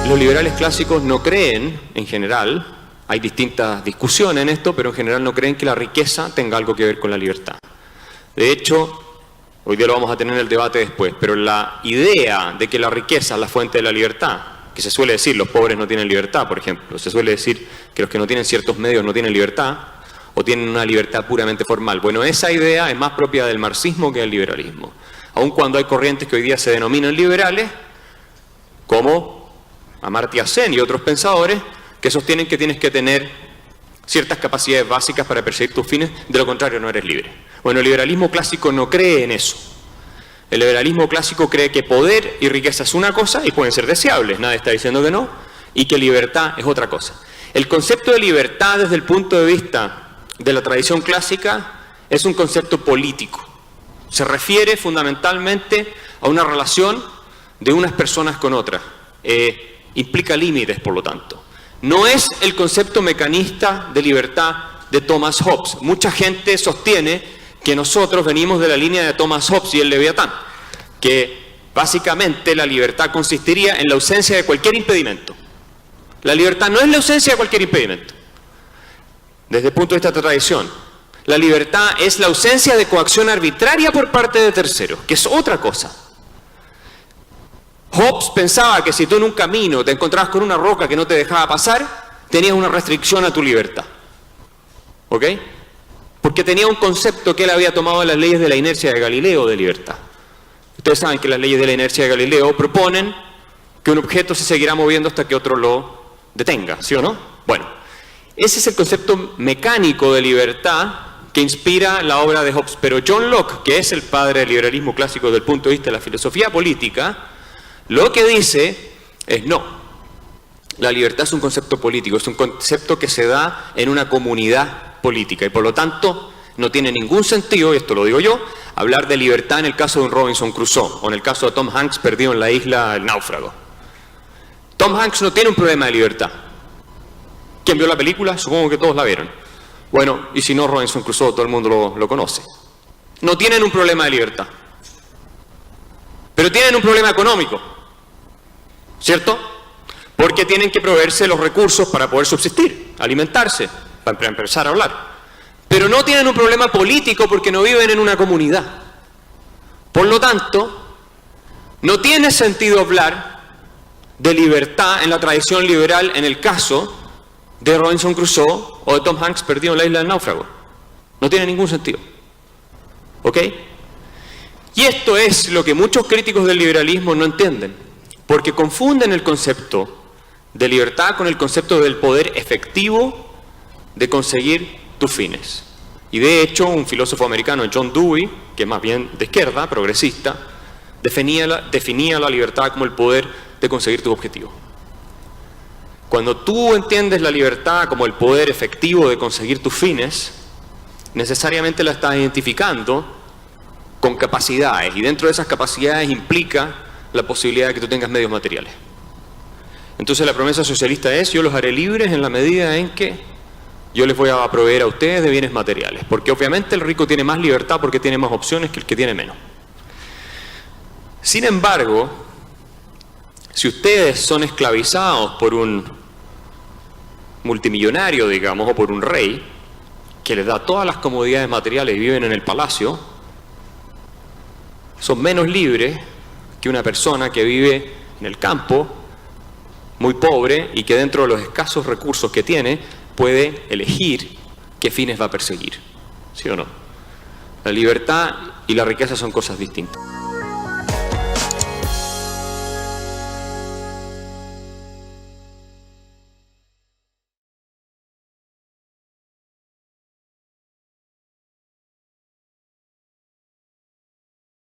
Los liberales clásicos no creen, en general, hay distintas discusiones en esto, pero en general no creen que la riqueza tenga algo que ver con la libertad. De hecho, hoy día lo vamos a tener en el debate después, pero la idea de que la riqueza es la fuente de la libertad, que se suele decir los pobres no tienen libertad, por ejemplo, se suele decir que los que no tienen ciertos medios no tienen libertad, o tienen una libertad puramente formal. Bueno, esa idea es más propia del marxismo que del liberalismo. Aun cuando hay corrientes que hoy día se denominan liberales, como Amartya Sen y otros pensadores, que sostienen que tienes que tener ciertas capacidades básicas para perseguir tus fines, de lo contrario no eres libre. Bueno, el liberalismo clásico no cree en eso. El liberalismo clásico cree que poder y riqueza es una cosa y pueden ser deseables, nadie está diciendo que no, y que libertad es otra cosa. El concepto de libertad desde el punto de vista de la tradición clásica es un concepto político. Se refiere fundamentalmente a una relación de unas personas con otras. Implica límites, por lo tanto. No es el concepto mecanista de libertad de Thomas Hobbes. Mucha gente sostiene que nosotros venimos de la línea de Thomas Hobbes y el Leviatán, que básicamente la libertad consistiría en la ausencia de cualquier impedimento. La libertad no es la ausencia de cualquier impedimento. Desde el punto de vista de esta tradición, la libertad es la ausencia de coacción arbitraria por parte de terceros, que es otra cosa. Hobbes pensaba que si tú en un camino te encontrabas con una roca que no te dejaba pasar, tenías una restricción a tu libertad. ¿Ok? Porque tenía un concepto que él había tomado de las leyes de la inercia de Galileo de libertad. Ustedes saben que las leyes de la inercia de Galileo proponen que un objeto se seguirá moviendo hasta que otro lo detenga, ¿sí o no? Bueno, ese es el concepto mecánico de libertad que inspira la obra de Hobbes. Pero John Locke, que es el padre del liberalismo clásico desde el punto de vista de la filosofía política, lo que dice es no. La libertad es un concepto político, es un concepto que se da en una comunidad política y por lo tanto no tiene ningún sentido, y esto lo digo yo, hablar de libertad en el caso de un Robinson Crusoe o en el caso de Tom Hanks perdido en la isla El Náufrago. Tom Hanks no tiene un problema de libertad. ¿Quién vio la película? Supongo que todos la vieron. Bueno, y si no, Robinson Crusoe todo el mundo lo conoce. No tienen un problema de libertad, pero tienen un problema económico, ¿cierto? Porque tienen que proveerse los recursos para poder subsistir, alimentarse, para empezar a hablar. Pero no tienen un problema político porque no viven en una comunidad. Por lo tanto, no tiene sentido hablar de libertad en la tradición liberal en el caso de Robinson Crusoe o de Tom Hanks perdido en la isla del náufrago. No tiene ningún sentido. ¿Ok? Y esto es lo que muchos críticos del liberalismo no entienden, porque confunden el concepto de libertad con el concepto del poder efectivo de conseguir tus fines. Y de hecho, un filósofo americano, John Dewey, que es más bien de izquierda, progresista, definía la libertad como el poder de conseguir tus objetivos. Cuando tú entiendes la libertad como el poder efectivo de conseguir tus fines, necesariamente la estás identificando con capacidades, y dentro de esas capacidades implica la posibilidad de que tú tengas medios materiales. Entonces la promesa socialista es: yo los haré libres en la medida en que yo les voy a proveer a ustedes de bienes materiales, porque obviamente el rico tiene más libertad porque tiene más opciones que el que tiene menos. Sin embargo, si ustedes son esclavizados por un multimillonario, digamos, o por un rey que les da todas las comodidades materiales y viven en el palacio, son menos libres que una persona que vive en el campo, muy pobre, y que dentro de los escasos recursos que tiene puede elegir qué fines va a perseguir. ¿Sí o no? La libertad y la riqueza son cosas distintas.